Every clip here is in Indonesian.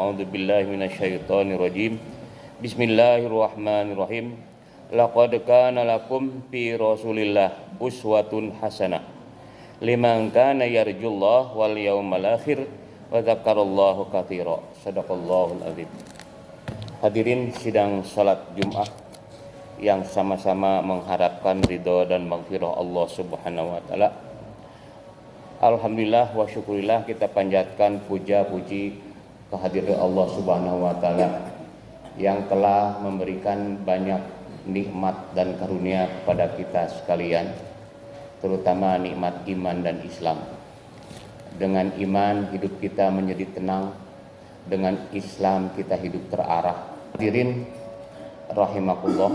A'udzu billahi minasyaitonir rajim. Bismillahirrahmanirrahim. Laqad kana lakum fi Rasulillah uswatun hasanah liman kana yarjullaha wal yawmal akhir wa dzakarallaha katsira. Shadaqallahul azim. Hadirin sidang salat Jumat yang sama-sama mengharapkan ridha dan maghfirah Allah Subhanahu wa taala. Alhamdulillah wa syukurillah, kita panjatkan puja-puji kehadiran Allah Subhanahu wa taala yang telah memberikan banyak nikmat dan karunia kepada kita sekalian, terutama nikmat iman dan Islam. Dengan iman hidup kita menjadi tenang, dengan Islam kita hidup terarah. Hadirin rahimakumullah,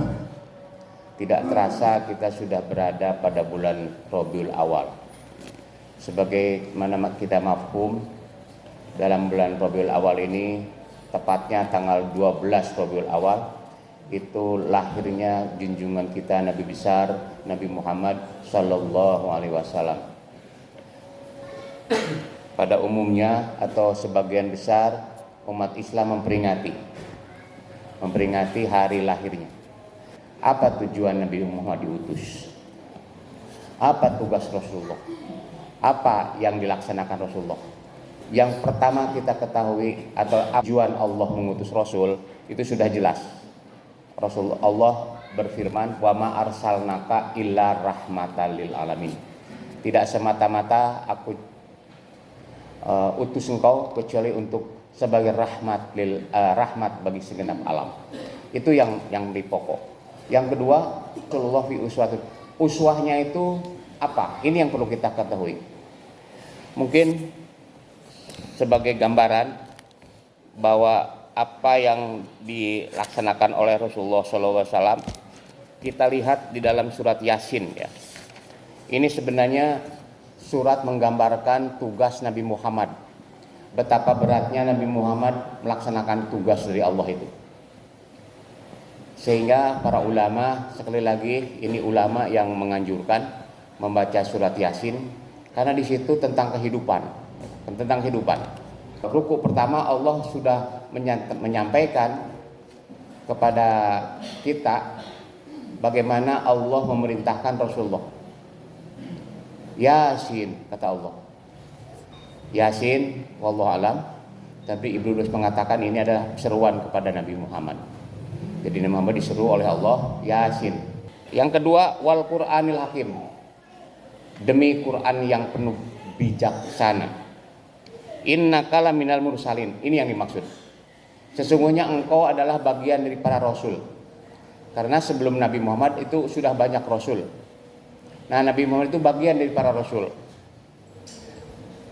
tidak terasa kita sudah berada pada bulan Rabiul Awal. Sebagaimana kita mafhum, dalam bulan Rabiul Awal ini, tepatnya tanggal 12 Rabiul Awal, itu lahirnya junjungan kita Nabi besar Nabi Muhammad Sallallahu Alaihi Wasallam. Pada umumnya atau sebagian besar umat Islam memperingati hari lahirnya. Apa tujuan Nabi Muhammad diutus? Apa tugas Rasulullah? Apa yang dilaksanakan Rasulullah? Yang pertama kita ketahui atau tujuan Allah mengutus Rasul itu sudah jelas. Rasulullah berfirman, wa ma arsalnaka illa rahmatan lil alamin. Tidak semata-mata aku utus engkau kecuali untuk sebagai rahmat bagi segenap alam. Itu yang di pokok. Yang kedua, Rasulullah fi uswatun. Uswahnya itu apa? Ini yang perlu kita ketahui. Mungkin sebagai gambaran bahwa apa yang dilaksanakan oleh Rasulullah SAW, kita lihat di dalam surat Yasin ya. Ini sebenarnya surat menggambarkan tugas Nabi Muhammad. Betapa beratnya Nabi Muhammad melaksanakan tugas dari Allah itu. Sehingga para ulama, sekali lagi ini ulama yang menganjurkan membaca surat Yasin karena di situ tentang kehidupan. Ruku pertama Allah sudah menyampaikan kepada kita bagaimana Allah memerintahkan Rasulullah. Yasin, kata Allah. Yasin, wallahu alam. Tapi Ibnu Rus mengatakan ini adalah seruan kepada Nabi Muhammad. Jadi Nabi Muhammad diseru oleh Allah, Yasin. Yang kedua, wal Qur'anil Hakim. Demi Quran yang penuh bijaksana. Innaka laminal mursalin. Ini yang dimaksud. Sesungguhnya engkau adalah bagian dari para rasul. Karena sebelum Nabi Muhammad itu sudah banyak rasul. Nah, Nabi Muhammad itu bagian dari para rasul.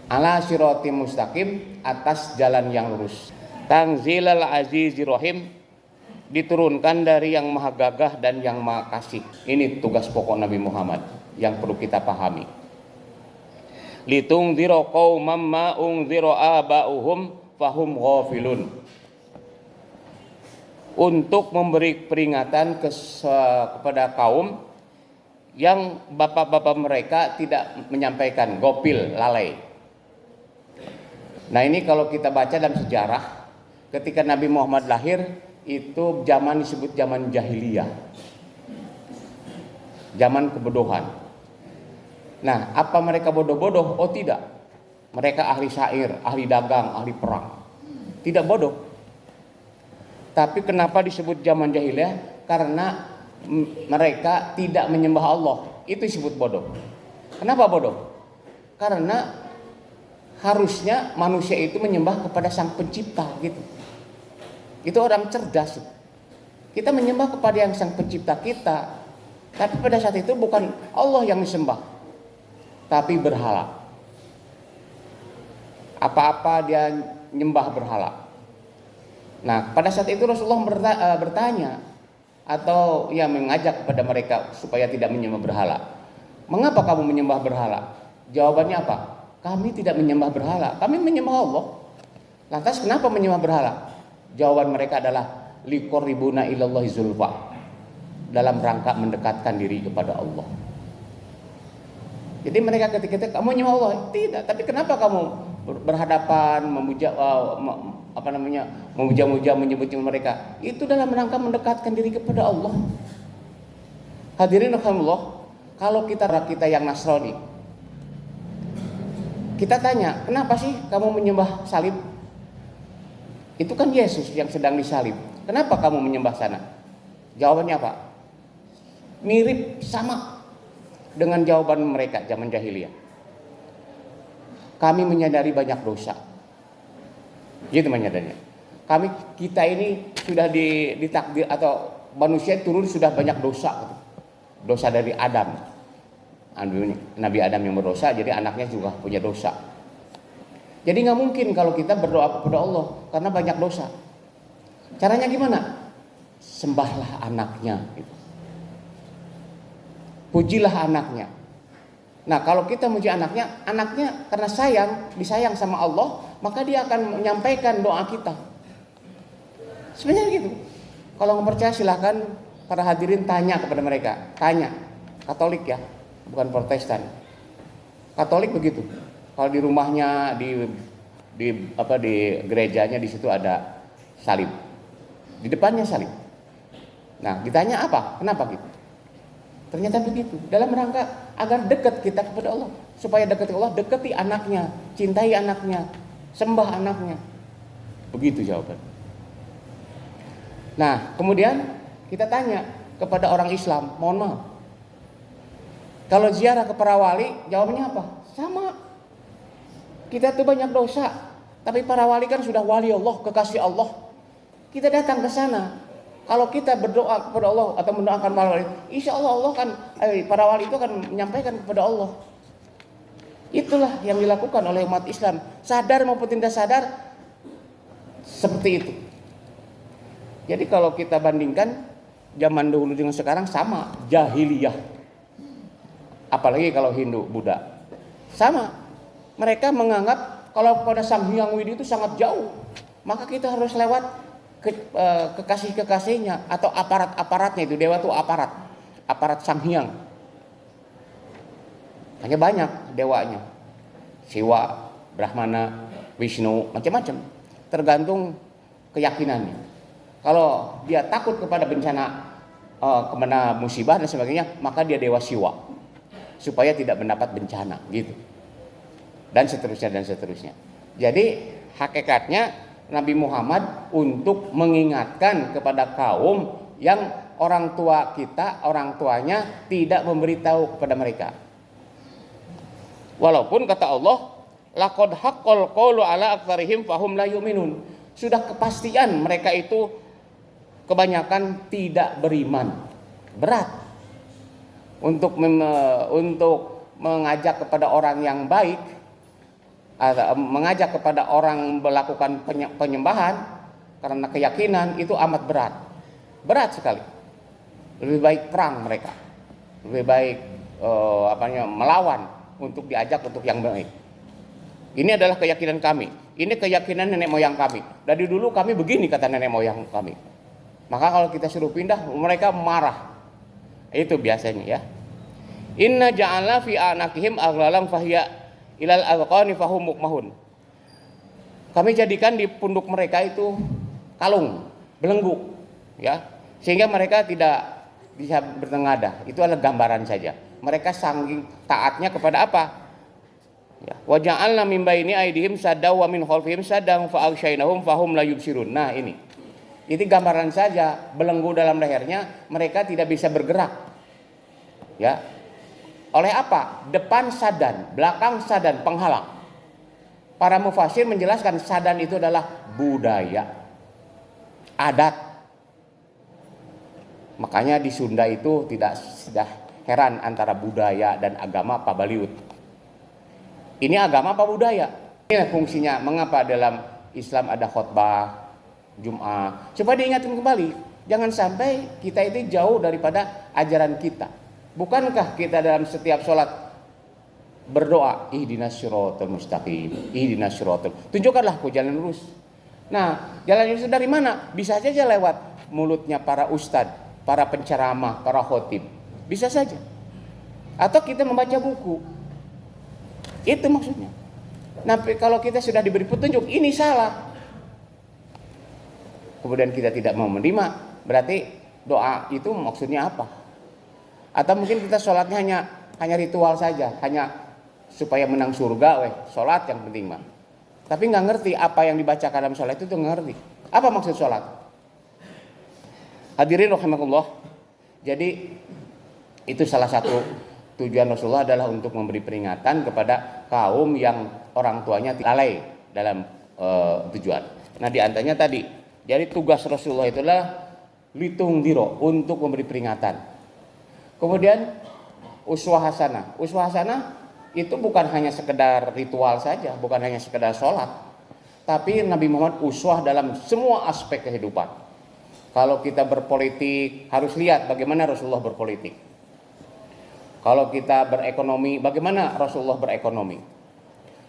Ala siratim mustaqim, atas jalan yang lurus. Tanzilal azizir rahim, diturunkan dari yang maha gagah dan yang maha kasih. Ini tugas pokok Nabi Muhammad yang perlu kita pahami. Litungzira qauman ma unzira aba'uhum fahum ghafilun. Untuk memberi peringatan kepada kaum yang bapak-bapak mereka tidak menyampaikan, gopil, lalai. Nah, ini kalau kita baca dalam sejarah, ketika Nabi Muhammad lahir, itu zaman disebut zaman jahiliyah, zaman kebodohan. Nah, apa mereka bodoh-bodoh? Oh tidak, mereka ahli syair, ahli dagang, ahli perang. Tidak bodoh. Tapi kenapa disebut zaman jahiliyah? Karena mereka tidak menyembah Allah. Itu disebut bodoh. Kenapa bodoh? Karena harusnya manusia itu menyembah kepada Sang Pencipta gitu. Itu orang cerdas. Kita menyembah kepada yang Sang Pencipta kita. Tapi pada saat itu bukan Allah yang disembah, tapi berhala. Apa-apa dia nyembah berhala. Nah, pada saat itu Rasulullah bertanya atau mengajak kepada mereka supaya tidak menyembah berhala. Mengapa kamu menyembah berhala? Jawabannya apa? Kami tidak menyembah berhala, kami menyembah Allah. Lantas kenapa menyembah berhala? Jawaban mereka adalah liqarribuna ilallahi zulfa, dalam rangka mendekatkan diri kepada Allah. Jadi mereka ketika kamu menyembah Allah, tidak. Tapi kenapa kamu berhadapan memuja memuja-muja, menyebut mereka. Itu dalam rangka mendekatkan diri kepada Allah. Hadirin rahimakumullah, kalau kita yang Nasrani, kita tanya, kenapa sih kamu menyembah salib? Itu kan Yesus yang sedang disalib. Kenapa kamu menyembah sana? Jawabannya apa? Mirip sama dengan jawaban mereka zaman jahiliyah. Kami menyadari banyak dosa. Gitu menyadarinya. Kita ini sudah ditakdir atau manusia turun sudah banyak dosa. Dosa dari Adam. Nabi Adam yang berdosa, jadi anaknya juga punya dosa. Jadi nggak mungkin kalau kita berdoa kepada Allah karena banyak dosa. Caranya gimana? Sembahlah anaknya. Gitu. Pujilah anaknya. Nah kalau kita muji anaknya karena disayang sama Allah, maka dia akan menyampaikan doa kita. Sebenarnya gitu. Kalau nggak percaya silahkan para hadirin tanya kepada mereka. Tanya. Katolik ya, bukan Protestan. Katolik begitu. Kalau di rumahnya di gerejanya di situ ada salib. Di depannya salib. Nah, ditanya apa? Kenapa gitu? Ternyata begitu. Dalam rangka agar dekat kita kepada Allah. Supaya dekat ke Allah, dekati anaknya, cintai anaknya, sembah anaknya. Begitu jawaban. Nah, kemudian kita tanya kepada orang Islam, mohon maaf. Kalau ziarah ke para wali, jawabannya apa? Sama. Kita tuh banyak dosa, tapi para wali kan sudah wali Allah, kekasih Allah. Kita datang ke sana. Kalau kita berdoa kepada Allah atau mendoakan para wali, insya Allah para wali itu akan menyampaikan kepada Allah. Itulah yang dilakukan oleh umat Islam. Sadar maupun tidak sadar, seperti itu. Jadi kalau kita bandingkan zaman dahulu dengan sekarang sama, jahiliyah. Apalagi kalau Hindu, Buddha. Sama. Mereka menganggap kalau pada Sang Hyang Widi itu sangat jauh. Maka kita harus lewat kekasih-kekasihnya atau aparat-aparatnya itu. Dewa itu aparat Sang Hyang. Hanya banyak dewanya. Siwa, Brahmana, Wisnu, macam-macam. Tergantung keyakinannya. Kalau dia takut kepada bencana, kepada musibah dan sebagainya, maka dia dewa Siwa. Supaya tidak mendapat bencana gitu. Dan seterusnya. Jadi hakikatnya Nabi Muhammad untuk mengingatkan kepada kaum yang orang tuanya tidak memberitahu kepada mereka. Walaupun kata Allah, laqad haqqal qawlu ala aktsarihim fahum la yu'minun. Sudah kepastian mereka itu kebanyakan tidak beriman. Berat untuk mengajak kepada orang yang baik, mengajak kepada orang melakukan penyembahan karena keyakinan itu amat berat sekali. Lebih baik perang mereka, lebih baik melawan untuk diajak untuk yang baik. Ini adalah keyakinan kami, ini keyakinan nenek moyang kami. Dari dulu kami begini kata nenek moyang kami. Maka kalau kita suruh pindah mereka marah. Itu biasanya ya. Inna ja'alna fi anakihim aghlalan fahiya ilal azqani fahum mukmahun. Kami jadikan di punduk mereka itu kalung, belenggu, ya, sehingga mereka tidak bisa bertengadah. Itu adalah gambaran saja. Mereka saking taatnya kepada apa? Ya, wa ja'alna min baini aydihim saddaw wa min khalfihim saddan fa aghshaynahum fahum la yubsirun. Nah, ini gambaran saja, belenggu dalam lehernya, mereka tidak bisa bergerak. Ya. Oleh apa? Depan sadan, belakang sadan, penghalang. Para mufasir menjelaskan sadan itu adalah budaya, adat. Makanya di Sunda itu sudah heran antara budaya dan agama apa baliut. Ini agama apa budaya? Ini fungsinya. Mengapa dalam Islam ada khutbah Jum'ah? Coba diingatkan kembali. Jangan sampai kita itu jauh daripada ajaran kita. Bukankah kita dalam setiap sholat berdoa, ihdinas siratal mustaqim, ihdinas siratal, tunjukkanlah aku jalan lurus. Nah, jalan lurus dari mana? Bisa saja lewat mulutnya para ustadz, para penceramah, para khotib. Bisa saja. Atau kita membaca buku. Itu maksudnya. Nah, kalau kita sudah diberi petunjuk, ini salah. kemudian kita tidak mau menerima, berarti doa itu maksudnya apa? Atau mungkin kita sholatnya hanya ritual saja, hanya supaya menang surga, sholat yang penting mah. Tapi nggak ngerti apa yang dibacakan dalam sholat itu nggak ngerti. Apa maksud sholat? Hadirin rahimakumullah. Jadi itu salah satu tujuan Rasulullah adalah untuk memberi peringatan kepada kaum yang orang tuanya lalai dalam tujuan. Nah di antaranya tadi, jadi tugas Rasulullah itulah litung diro, untuk memberi peringatan. Kemudian uswah hasanah. Uswah hasanah itu bukan hanya sekedar ritual saja, bukan hanya sekedar sholat, tapi Nabi Muhammad uswah dalam semua aspek kehidupan. Kalau kita berpolitik, harus lihat bagaimana Rasulullah berpolitik. Kalau kita berekonomi, bagaimana Rasulullah berekonomi.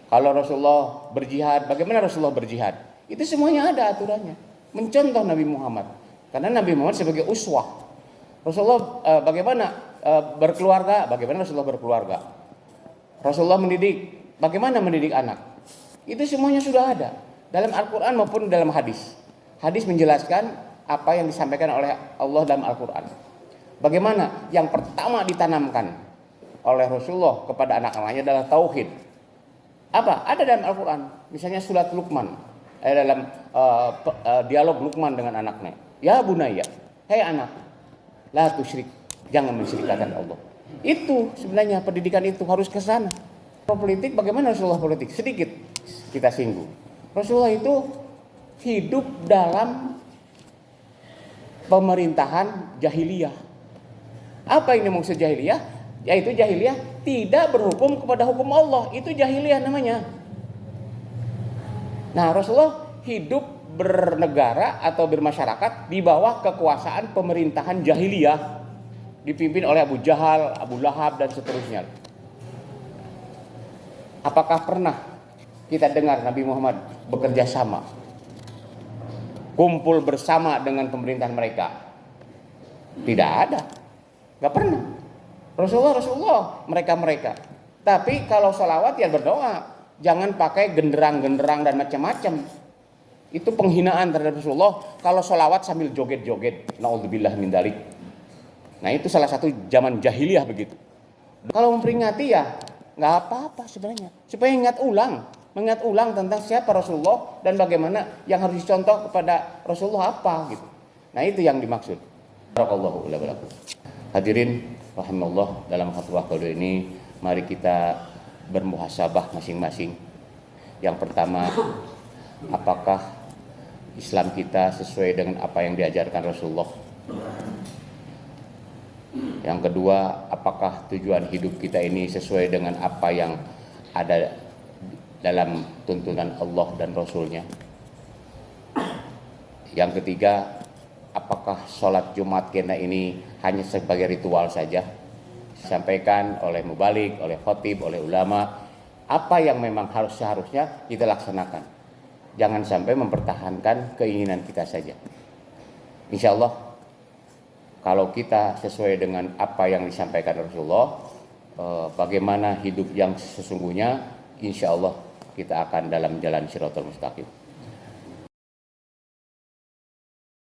Kalau Rasulullah berjihad, bagaimana Rasulullah berjihad. Itu semuanya ada aturannya, mencontoh Nabi Muhammad. Karena Nabi Muhammad sebagai uswah. Rasulullah bagaimana berkeluarga, bagaimana Rasulullah berkeluarga. Rasulullah mendidik, bagaimana mendidik anak. Itu semuanya sudah ada dalam Al-Quran maupun dalam hadis. Hadis menjelaskan apa yang disampaikan oleh Allah dalam Al-Quran. Bagaimana yang pertama ditanamkan oleh Rasulullah kepada anak-anaknya adalah tauhid. Apa? Ada dalam Al-Quran. Misalnya surat Luqman, dalam dialog Luqman dengan anaknya. Ya bunayya, hei anak, la tusyrik, jangan mensyirikkan Allah. Itu sebenarnya pendidikan itu harus ke sana. Politik, bagaimana Rasulullah politik? Sedikit kita singgung. Rasulullah itu hidup dalam pemerintahan jahiliyah. Apa ini maksud jahiliyah? Yaitu jahiliyah tidak berhukum kepada hukum Allah. Itu jahiliyah namanya. Nah, Rasulullah hidup bernegara atau bermasyarakat di bawah kekuasaan pemerintahan jahiliyah, dipimpin oleh Abu Jahal, Abu Lahab, dan seterusnya. Apakah pernah kita dengar Nabi Muhammad bekerja sama, kumpul bersama dengan pemerintahan mereka? Tidak ada, nggak pernah. Rasulullah mereka. Tapi kalau sholawat ya berdoa, jangan pakai genderang-genderang dan macam-macam. Itu penghinaan terhadap Rasulullah. Kalau sholawat sambil joget-joget, naudzubillah min dzalik. Nah itu salah satu zaman jahiliyah begitu. Kalau memperingati ya nggak apa-apa sebenarnya, supaya mengingat ulang tentang siapa Rasulullah dan bagaimana yang harus dicontoh kepada Rasulullah apa gitu. Nah itu yang dimaksud. Barakallahu a'lam. Hadirin rahimallah, dalam khutbah kali ini mari kita bermuhasabah masing-masing. Yang pertama, apakah Islam kita sesuai dengan apa yang diajarkan Rasulullah? Yang kedua, apakah tujuan hidup kita ini sesuai dengan apa yang ada dalam tuntunan Allah dan Rasulnya? Yang ketiga, apakah sholat Jumat kita ini hanya sebagai ritual saja? Disampaikan oleh mubalik, oleh khotib, oleh ulama, apa yang memang seharusnya kita laksanakan. Jangan sampai mempertahankan keinginan kita saja. Insya Allah, kalau kita sesuai dengan apa yang disampaikan Rasulullah, bagaimana hidup yang sesungguhnya, insya Allah kita akan dalam jalan Shirathul Mustaqim.